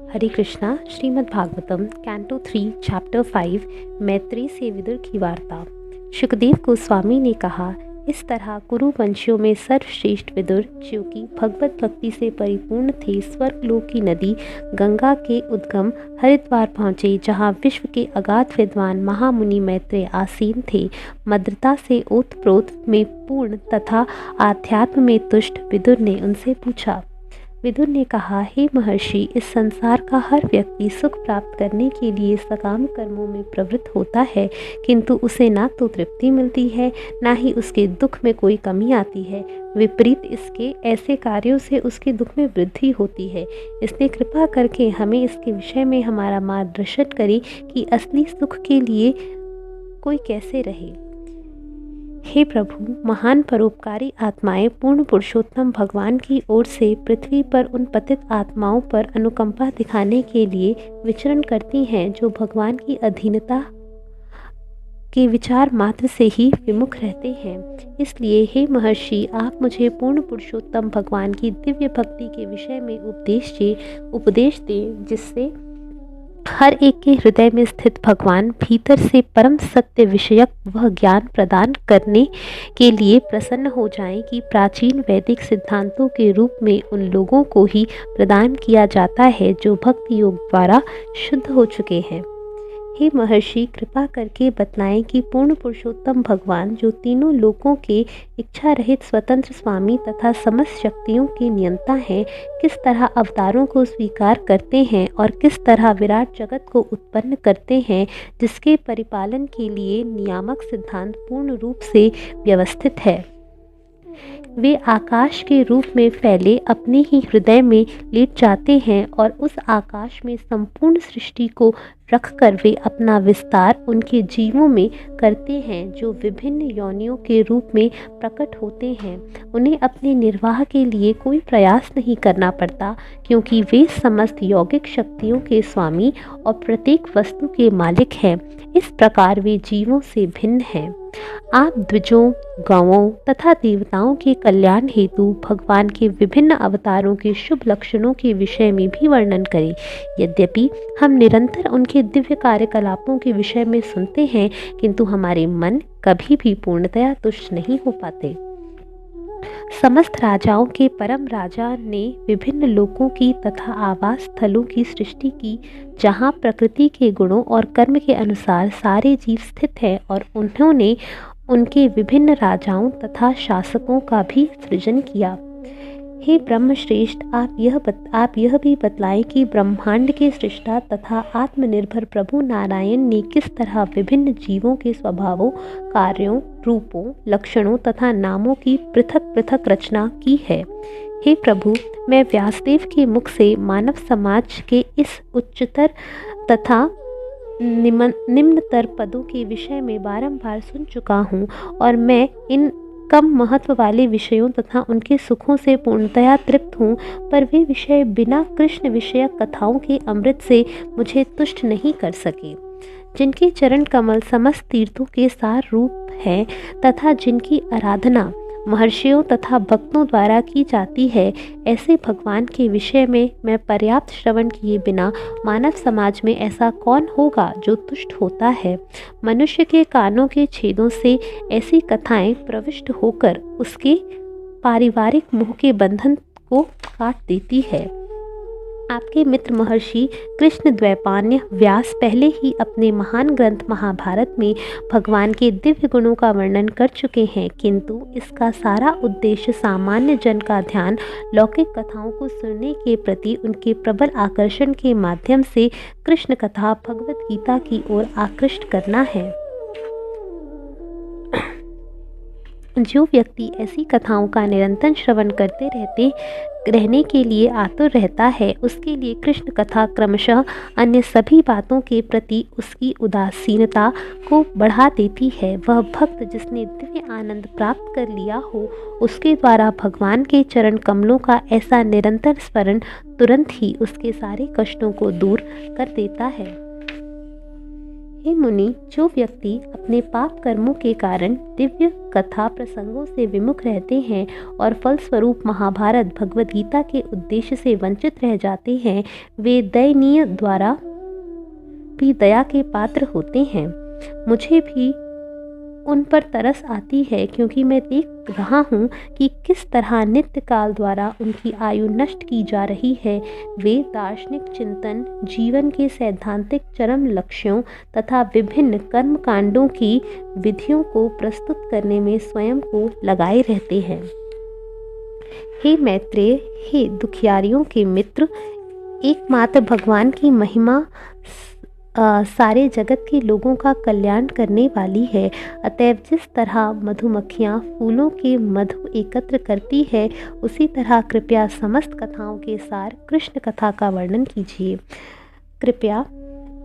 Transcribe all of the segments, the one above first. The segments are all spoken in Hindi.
हरे कृष्णा। श्रीमद् भागवतम कैंटो 3 चैप्टर 5 मैत्रेय से विदुर की वार्ता। सुखदेव गोस्वामी ने कहा, इस तरह कुरुवंशियों में सर्वश्रेष्ठ विदुर, जो कि भगवत भक्ति से परिपूर्ण थे, स्वर्गलोक की नदी गंगा के उद्गम हरिद्वार पहुँचे, जहाँ विश्व के अगाध विद्वान महामुनि मैत्रेय आसीन थे। मद्रता से ओतप्रोत में पूर्ण तथा आध्यात्म में तुष्ट विदुर ने उनसे पूछा। विदुर ने कहा, हे महर्षि, इस संसार का हर व्यक्ति सुख प्राप्त करने के लिए सकाम कर्मों में प्रवृत्त होता है, किंतु उसे ना तो तृप्ति मिलती है, ना ही उसके दुख में कोई कमी आती है। विपरीत इसके ऐसे कार्यों से उसके दुख में वृद्धि होती है। इसने कृपा करके हमें इसके विषय में हमारा मार्गदर्शन करे कि असली सुख के लिए कोई कैसे रहे। हे प्रभु, महान परोपकारी आत्माएं पूर्ण पुरुषोत्तम भगवान की ओर से पृथ्वी पर उन पतित आत्माओं पर अनुकंपा दिखाने के लिए विचरण करती हैं, जो भगवान की अधीनता के विचार मात्र से ही विमुख रहते हैं। इसलिए हे महर्षि, आप मुझे पूर्ण पुरुषोत्तम भगवान की दिव्य भक्ति के विषय में उपदेश दें, जिससे हर एक के हृदय में स्थित भगवान भीतर से परम सत्य विषयक वह ज्ञान प्रदान करने के लिए प्रसन्न हो जाएं कि प्राचीन वैदिक सिद्धांतों के रूप में उन लोगों को ही प्रदान किया जाता है जो भक्ति योग द्वारा शुद्ध हो चुके हैं। हे महर्षि, कृपा करके बतलाएं कि पूर्ण पुरुषोत्तम भगवान, जो तीनों लोकों के इच्छा रहित स्वतंत्र स्वामी तथा समस्त शक्तियों के नियंता हैं, किस तरह अवतारों को स्वीकार करते हैं और किस तरह विराट जगत को उत्पन्न करते हैं, जिसके परिपालन के लिए नियामक सिद्धांत पूर्ण रूप से व्यवस्थित है। वे आकाश के रूप में फैले अपने ही हृदय में लेट जाते हैं और उस आकाश में संपूर्ण सृष्टि को रखकर वे अपना विस्तार उनके जीवों में करते हैं, जो विभिन्न योनियों के रूप में प्रकट होते हैं। उन्हें अपने निर्वाह के लिए कोई प्रयास नहीं करना पड़ता, क्योंकि वे समस्त यौगिक शक्तियों के स्वामी और प्रत्येक वस्तु के मालिक हैं। इस प्रकार वे जीवों से भिन्न हैं। आप द्विजों, गौओं तथा देवताओं के कल्याण हेतु भगवान के विभिन्न अवतारों के शुभ लक्षणों के विषय में भी वर्णन करें। यद्यपि हम निरंतर उनके दिव्य कार्यकलापों के विषय में सुनते हैं, किंतु हमारे मन कभी भी पूर्णतया तुष्ट नहीं हो पाते। समस्त राजाओं के परम राजा ने विभिन्न लोकों की तथा आवास स्थलों की सृष्टि की, जहाँ प्रकृति के गुणों और कर्म के अनुसार सारे जीव स्थित हैं, और उन्होंने उनके विभिन्न राजाओं तथा शासकों का भी सृजन किया। हे ब्रह्मश्रेष्ठ, आप यह भी बतलाएं कि ब्रह्मांड के सृष्टा तथा आत्मनिर्भर प्रभु नारायण ने किस तरह विभिन्न जीवों के स्वभावों, कार्यों, रूपों, लक्षणों तथा नामों की पृथक पृथक रचना की है। हे प्रभु, मैं व्यासदेव के मुख से मानव समाज के इस उच्चतर तथा निम्नतर पदों के विषय में बारंबार सुन चुका हूँ, और मैं इन कम महत्व वाले विषयों तथा उनके सुखों से पूर्णतया तृप्त हूँ, पर वे विषय बिना कृष्ण विषयक कथाओं के अमृत से मुझे तुष्ट नहीं कर सके। जिनके चरण कमल समस्त तीर्थों के सार रूप हैं तथा जिनकी आराधना महर्षियों तथा भक्तों द्वारा की जाती है, ऐसे भगवान के विषय में मैं पर्याप्त श्रवण किए बिना मानव समाज में ऐसा कौन होगा जो तुष्ट होता है। मनुष्य के कानों के छेदों से ऐसी कथाएं प्रविष्ट होकर उसके पारिवारिक मोह के बंधन को काट देती है। आपके मित्र महर्षि कृष्ण द्वैपायन व्यास पहले ही अपने महान ग्रंथ महाभारत में भगवान के दिव्य गुणों का वर्णन कर चुके हैं, किंतु इसका सारा उद्देश्य सामान्य जन का ध्यान लौकिक कथाओं को सुनने के प्रति उनके प्रबल आकर्षण के माध्यम से कृष्ण कथा भगवत गीता की ओर आकृष्ट करना है। जो व्यक्ति ऐसी कथाओं का निरंतर श्रवण करते रहने के लिए आतुर रहता है, उसके लिए कृष्ण कथा क्रमशः अन्य सभी बातों के प्रति उसकी उदासीनता को बढ़ा देती है। वह भक्त जिसने दिव्य आनंद प्राप्त कर लिया हो, उसके द्वारा भगवान के चरण कमलों का ऐसा निरंतर स्मरण तुरंत ही उसके सारे कष्टों को दूर कर देता है। हे मुनि, जो व्यक्ति अपने पाप कर्मों के कारण दिव्य कथा प्रसंगों से विमुख रहते हैं और फलस्वरूप महाभारत भगवद गीता के उद्देश्य से वंचित रह जाते हैं, वे दयनीय द्वारा भी दया के पात्र होते हैं। मुझे भी उन पर तरस आती है, क्योंकि मैं देख रहा हूँ कि किस तरह नित्य काल द्वारा उनकी आयु नष्ट की जा रही है। वे दार्शनिक चिंतन, जीवन के सैद्धांतिक चरम लक्ष्यों तथा विभिन्न कर्म कांडों की विधियों को प्रस्तुत करने में स्वयं को लगाए रहते हैं। हे मैत्रेय, हे दुखियारियों के मित्र, एकमात्र भगवान की महिमा सारे जगत के लोगों का कल्याण करने वाली है। अतएव जिस तरह मधुमक्खियाँ फूलों के मधु एकत्र करती है, उसी तरह कृपया समस्त कथाओं के सार कृष्ण कथा का वर्णन कीजिए। कृपया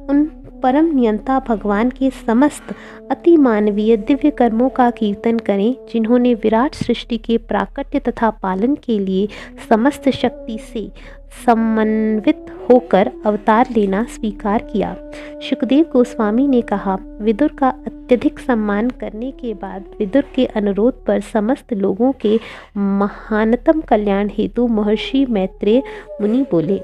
उन परम नियंता भगवान के समस्त अति मानवीय दिव्य कर्मों का कीर्तन करें, जिन्होंने विराट सृष्टि के प्राकट्य तथा पालन के लिए समस्त शक्ति से समन्वित होकर अवतार लेना स्वीकार किया। शुकदेव गोस्वामी ने कहा, विदुर का अत्यधिक सम्मान करने के बाद विदुर के अनुरोध पर समस्त लोगों के महानतम कल्याण हेतु महर्षि मैत्रेय मुनि बोले।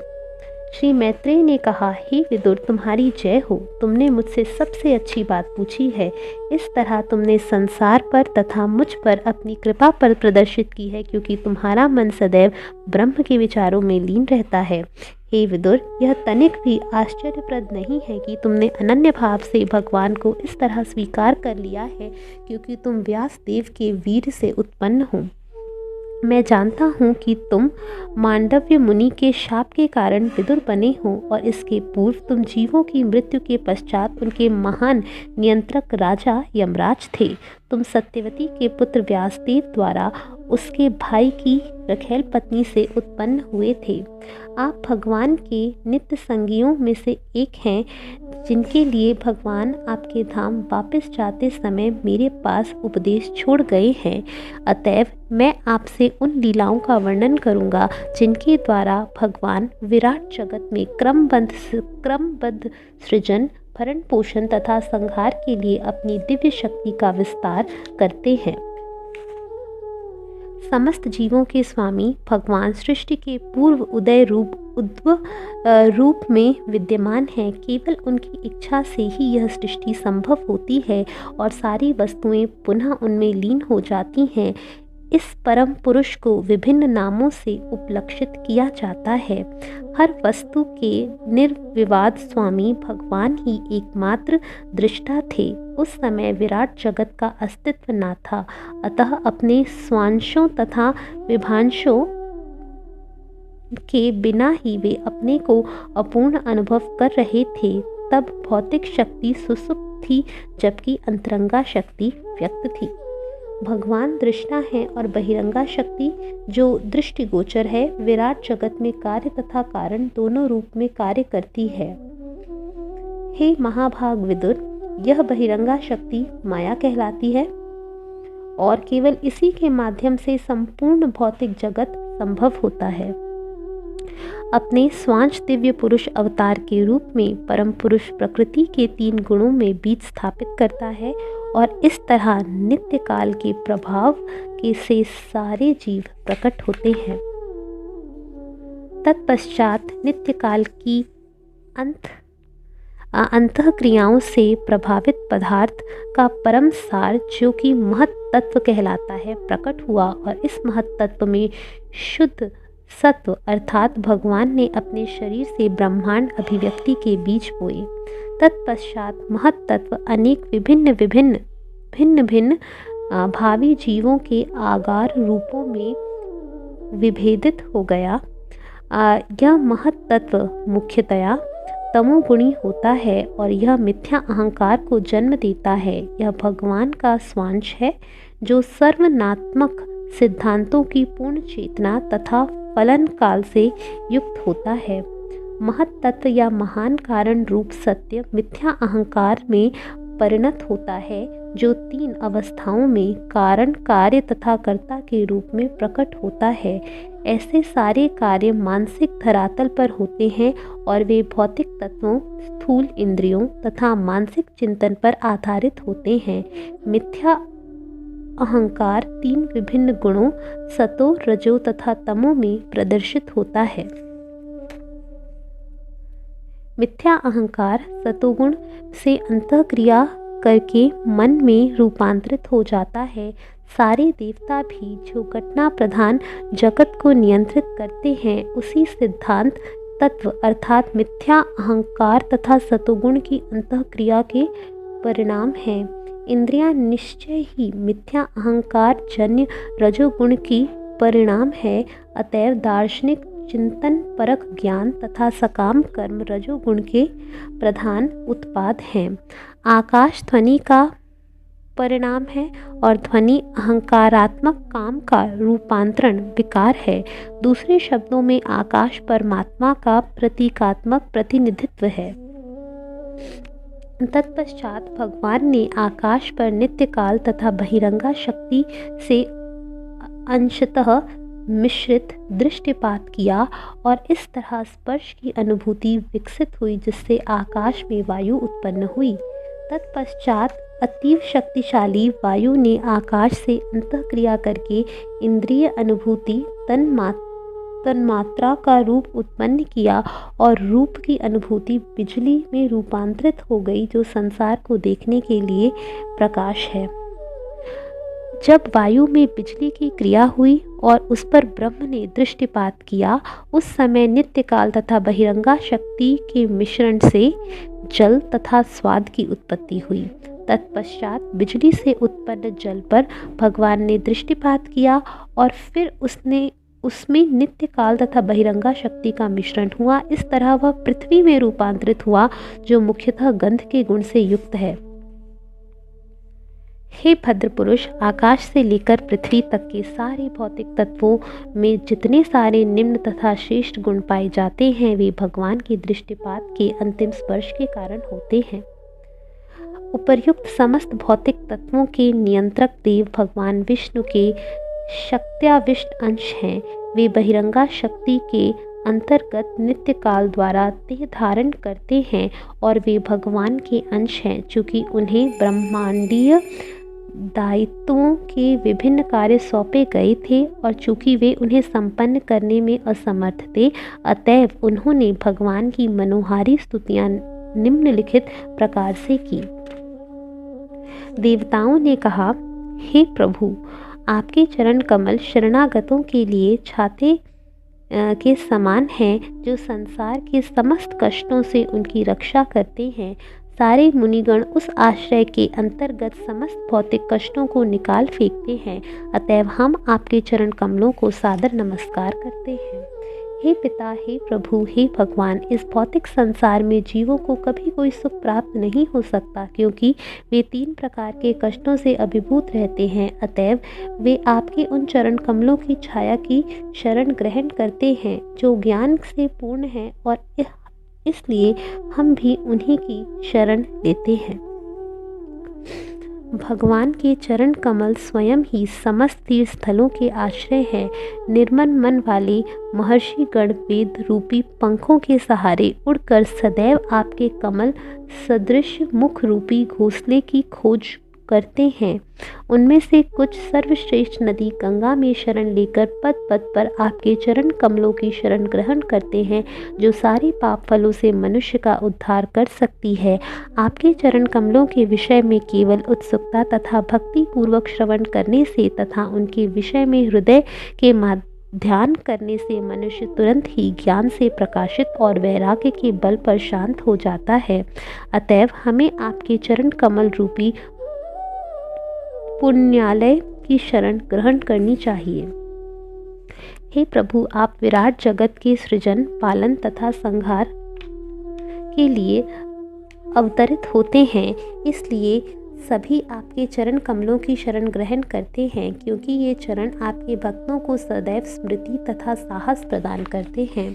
श्री मैत्रेय ने कहा, हे विदुर, तुम्हारी जय हो। तुमने मुझसे सबसे अच्छी बात पूछी है। इस तरह तुमने संसार पर तथा मुझ पर अपनी कृपा पर प्रदर्शित की है, क्योंकि तुम्हारा मन सदैव ब्रह्म के विचारों में लीन रहता है। हे विदुर, यह तनिक भी आश्चर्यप्रद नहीं है कि तुमने अनन्य भाव से भगवान को इस तरह स्वीकार कर लिया है, क्योंकि तुम व्यास देव के वीर से उत्पन्न हो। मैं जानता हूँ कि तुम मांडव्य मुनि के शाप के कारण विदुर बने हो, और इसके पूर्व तुम जीवों की मृत्यु के पश्चात उनके महान नियंत्रक राजा यमराज थे। तुम सत्यवती के पुत्र व्यासदेव द्वारा उसके भाई की रखैल पत्नी से उत्पन्न हुए थे। आप भगवान के नित्य संगियों में से एक हैं, जिनके लिए भगवान आपके धाम वापस जाते समय मेरे पास उपदेश छोड़ गए हैं। अतएव मैं आपसे उन लीलाओं का वर्णन करूंगा, जिनके द्वारा भगवान विराट जगत में क्रमबद्ध सृजन, भरण पोषण तथा संहार के लिए अपनी दिव्य शक्ति का विस्तार करते हैं। समस्त जीवों के स्वामी भगवान सृष्टि के पूर्व उदय रूप में विद्यमान हैं। केवल उनकी इच्छा से ही यह सृष्टि संभव होती है और सारी वस्तुएं पुनः उनमें लीन हो जाती हैं। इस परम पुरुष को विभिन्न नामों से उपलक्षित किया जाता है। हर वस्तु के निर्विवाद स्वामी भगवान ही एकमात्र दृष्टा थे। उस समय विराट जगत का अस्तित्व न था, अतः अपने स्वांशों तथा विभांशों के बिना ही वे अपने को अपूर्ण अनुभव कर रहे थे। तब भौतिक शक्ति सुसुप्त थी, जबकि अंतरंगा शक्ति व्यक्त थी। भगवान दृष्टा है और बहिरंगा शक्ति जो दृष्टिगोचर है, विराट जगत में कार्य तथा कारण दोनों रूप में कार्य करती है। हे महाभाग विदुर, यह बहिरंगा शक्ति माया कहलाती है और केवल इसी के माध्यम से संपूर्ण भौतिक जगत संभव होता है। अपने स्वांश दिव्य पुरुष अवतार के रूप में परम पुरुष प्रकृति के 3 गुणों में बीज स्थापित करता है और इस तरह नित्य काल के प्रभाव के से सारे जीव प्रकट होते हैं। तत्पश्चात नित्य काल की अंतः क्रियाओं से प्रभावित पदार्थ का परम सार, जो कि महत तत्व कहलाता है, प्रकट हुआ और इस महत तत्व में शुद्ध सत्व अर्थात भगवान ने अपने शरीर से ब्रह्मांड अभिव्यक्ति के बीज बोए। तत्पश्चात महत तत्व अनेक भिन्न भावी जीवों के आगार रूपों में विभेदित हो गया। यह महत तत्व मुख्यतया तमोगुणी होता है और यह मिथ्या अहंकार को जन्म देता है। यह भगवान का स्वांश है, जो सर्वनात्मक सिद्धांतों की पूर्ण चेतना तथा फलन काल से युक्त होता है। महत तत्व या महान कारण रूप सत्य मिथ्या अहंकार में परिणत होता है, जो 3 अवस्थाओं में कारण, कार्य तथा कर्ता के रूप में प्रकट होता है। ऐसे सारे कार्य मानसिक धरातल पर होते हैं और वे भौतिक तत्वों, स्थूल इंद्रियों तथा मानसिक चिंतन पर आधारित होते हैं। मिथ्या अहंकार 3 विभिन्न गुणों सतो, रजो तथा तमो में प्रदर्शित होता है। मिथ्या अहंकार सतोगुण से अंतःक्रिया करके मन में रूपांतरित हो जाता है। सारे देवता भी जो घटना प्रधान जगत को नियंत्रित करते हैं, उसी सिद्धांत तत्व अर्थात मिथ्या अहंकार तथा सतोगुण की अंतःक्रिया के परिणाम हैं। इंद्रियां निश्चय ही मिथ्या अहंकार जन्य रजोगुण की परिणाम है। अतएव दार्शनिक चिंतन परक ज्ञान तथा सकाम कर्म रजोगुण के प्रधान उत्पाद हैं। आकाश ध्वनि का परिणाम है और ध्वनि अहंकारात्मक काम का रूपांतरण विकार है। दूसरे शब्दों में आकाश परमात्मा का प्रतीकात्मक प्रतिनिधित्व है। तत्पश्चात भगवान ने आकाश पर नित्य काल तथा बहिरंगा शक्ति से अंशतः मिश्रित दृष्टिपात किया और इस तरह स्पर्श की अनुभूति विकसित हुई, जिससे आकाश में वायु उत्पन्न हुई। तत्पश्चात अतीव शक्तिशाली वायु ने आकाश से अंतःक्रिया करके इंद्रिय अनुभूति तन्मात्रा का रूप उत्पन्न किया और रूप की अनुभूति बिजली में रूपांतरित हो गई, जो संसार को देखने के लिए प्रकाश है। जब वायु में बिजली की क्रिया हुई और उस पर ब्रह्म ने दृष्टिपात किया, उस समय नित्य काल तथा बहिरंगा शक्ति के मिश्रण से जल तथा स्वाद की उत्पत्ति हुई। तत्पश्चात बिजली से उत्पन्न जल पर भगवान ने दृष्टिपात किया और फिर उसमें नित्य काल तथा बहिरंगा शक्ति का मिश्रण हुआ। इस तरह वह पृथ्वी में रूपांतरित हुआ, जो मुख्यतः गंध के गुण से युक्त है। हे भद्र पुरुष, आकाश से लेकर पृथ्वी तक के सारे भौतिक तत्वों में जितने सारे निम्न तथा श्रेष्ठ गुण पाए जाते हैं, वे भगवान के दृष्टिपात के अंतिम स्पर्श के कारण होते हैं। उपर्युक्त समस्त भौतिक तत्वों के नियंत्रक देव भगवान विष्णु के शक्त्याविष्ट अंश हैं। वे बहिरंगा शक्ति के अंतर्गत नित्य काल द्वारा देह धारण करते हैं और वे भगवान के अंश हैं। चूँकि उन्हें ब्रह्मांडीय दायित्वों के विभिन्न कार्य सौंपे गए थे और चूँकि वे उन्हें संपन्न करने में असमर्थ थे, अतएव उन्होंने भगवान की मनोहारी स्तुतियाँ निम्नलिखित प्रकार से की। देवताओं ने कहा, हे प्रभु, आपके चरण कमल शरणागतों के लिए छाते के समान हैं, जो संसार के समस्त कष्टों से उनकी रक्षा करते हैं। सारे मुनिगण उस आश्रय के अंतर्गत समस्त भौतिक कष्टों को निकाल फेंकते हैं। अतएव हम आपके चरण कमलों को सादर नमस्कार करते हैं। हे पिता, हे प्रभु, हे भगवान, इस भौतिक संसार में जीवों को कभी कोई सुख प्राप्त नहीं हो सकता, क्योंकि वे 3 प्रकार के कष्टों से अभिभूत रहते हैं। अतएव वे आपके उन चरण कमलों की छाया की शरण ग्रहण करते हैं, जो ज्ञान से पूर्ण है, और इसलिए हम भी उन्हीं की शरण लेते हैं। भगवान के चरण कमल स्वयं ही समस्त तीर्थ स्थलों के आश्रय हैं। निर्मल मन वाले महर्षि गण वेद रूपी पंखों के सहारे उड़कर सदैव आपके कमल सदृश मुख रूपी घोंसले की खोज करते हैं। उनमें से कुछ सर्वश्रेष्ठ नदी गंगा में शरण लेकर पद पद पर आपके चरण कमलों की शरण ग्रहण करते हैं, जो सारे पाप फलों से मनुष्य का उद्धार कर सकती है। आपके चरण कमलों के विषय में केवल उत्सुकता तथा भक्ति पूर्वक श्रवण करने से तथा उनके विषय में हृदय के ध्यान करने से मनुष्य तुरंत ही ज्ञान से प्रकाशित और वैराग्य के बल पर शांत हो जाता है। अतएव हमें आपके चरण कमल रूपी पुण्यालय की शरण ग्रहण करनी चाहिए। हे प्रभु, आप विराट जगत के सृजन, पालन तथा संहार के लिए अवतरित होते हैं, इसलिए सभी आपके चरण कमलों की शरण ग्रहण करते हैं, क्योंकि ये चरण आपके भक्तों को सदैव स्मृति तथा साहस प्रदान करते हैं।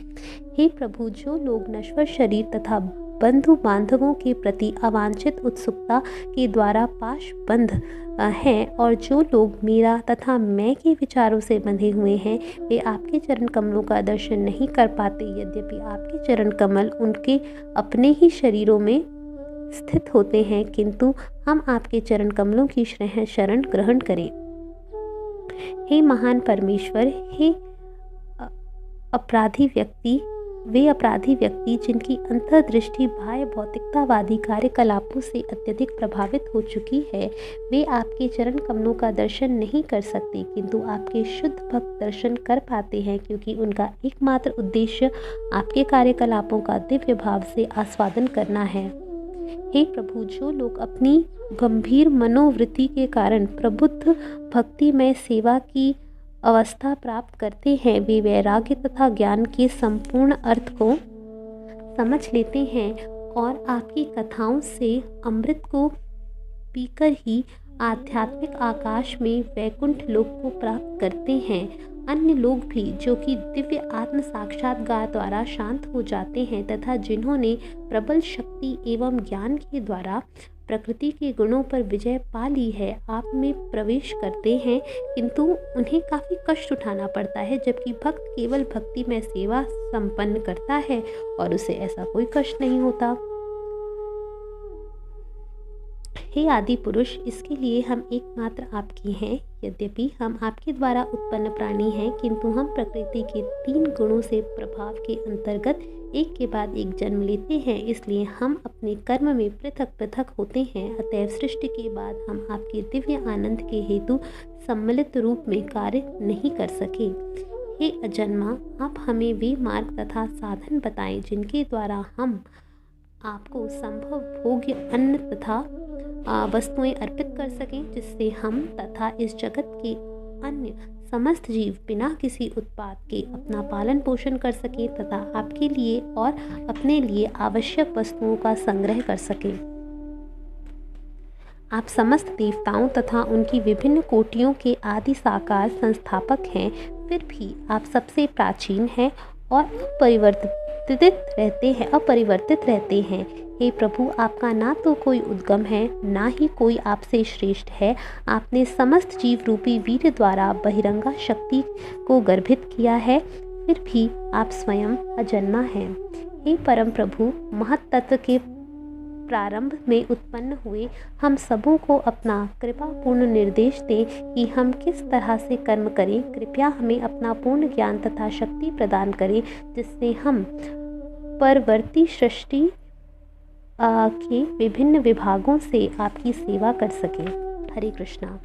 हे प्रभु, जो लोग नश्वर शरीर तथा बंधु बांधवों के प्रति अवांछित उत्सुकता के द्वारा पाशबंद हैं और जो लोग मेरा तथा मैं के विचारों से बंधे हुए हैं वे आपके चरण कमलों का दर्शन नहीं कर पाते। यद्यपि आपके चरण कमल उनके अपने ही शरीरों में स्थित होते हैं, किंतु हम आपके चरण कमलों की शरण ग्रहण करें। हे महान परमेश्वर, हे वे अपराधी व्यक्ति जिनकी अंतर्दृष्टि बाह्य भौतिकतावादी कार्यकलापों से अत्यधिक प्रभावित हो चुकी है, वे आपके चरण कमलों का दर्शन नहीं कर सकते, किंतु आपके शुद्ध भक्त दर्शन कर पाते हैं, क्योंकि उनका एकमात्र उद्देश्य आपके कार्यकलापों का दिव्य भाव से आस्वादन करना है। हे प्रभु, जो लोग अपनी गंभीर मनोवृत्ति के कारण प्रबुद्ध भक्तिमय सेवा की अवस्था प्राप्त करते हैं, वे वैराग्य तथा ज्ञान के संपूर्ण अर्थ को समझ लेते हैं और आपकी कथाओं से अमृत को पीकर ही आध्यात्मिक आकाश में वैकुंठ लोक को प्राप्त करते हैं। अन्य लोग भी जो कि दिव्य आत्म साक्षात्कार द्वारा शांत हो जाते हैं तथा जिन्होंने प्रबल शक्ति एवं ज्ञान के द्वारा प्रकृति के गुणों पर विजय पा ली है, आप में प्रवेश करते हैं, किंतु उन्हें काफ़ी कष्ट उठाना पड़ता है, जबकि भक्त केवल भक्ति में सेवा संपन्न करता है और उसे ऐसा कोई कष्ट नहीं होता। हे आदि पुरुष, इसके लिए हम एकमात्र आपकी हैं। यद्यपि हम आपके द्वारा उत्पन्न प्राणी हैं, किंतु हम प्रकृति के 3 गुणों से प्रभाव के अंतर्गत एक के बाद एक जन्म लेते हैं, इसलिए हम अपने कर्म में पृथक पृथक होते हैं। अतएव सृष्टि के बाद हम आपके दिव्य आनंद के हेतु सम्मिलित रूप में कार्य नहीं कर सके। हे अजन्मा, आप हमें वे मार्ग तथा साधन बताएं जिनके द्वारा हम आपको संभव भोग्य अन्न तथा वस्तुएं अर्पित कर सकें, जिससे हम तथा इस जगत के अन्य समस्त जीव बिना किसी उत्पाद के अपना पालन पोषण कर सकें तथा आपके लिए और अपने लिए आवश्यक वस्तुओं का संग्रह कर सकें। आप समस्त देवताओं तथा उनकी विभिन्न कोटियों के आदि साकार संस्थापक हैं, फिर भी आप सबसे प्राचीन हैं और अपरिवर्तित रहते हैं। हे प्रभु, आपका ना तो कोई उद्गम है, ना ही कोई आपसे श्रेष्ठ है। आपने समस्त जीव रूपी वीर्य द्वारा बहिरंगा शक्ति को गर्भित किया है, फिर भी आप स्वयं अजन्मा हैं। हे परम प्रभु, महत तत्व के प्रारंभ में उत्पन्न हुए हम सबों को अपना कृपापूर्ण निर्देश दें कि हम किस तरह से कर्म करें। कृपया हमें अपना पूर्ण ज्ञान तथा शक्ति प्रदान करें, जिससे हम परवर्ती सृष्टि के विभिन्न विभागों से आपकी सेवा कर सकें। हरे कृष्णा।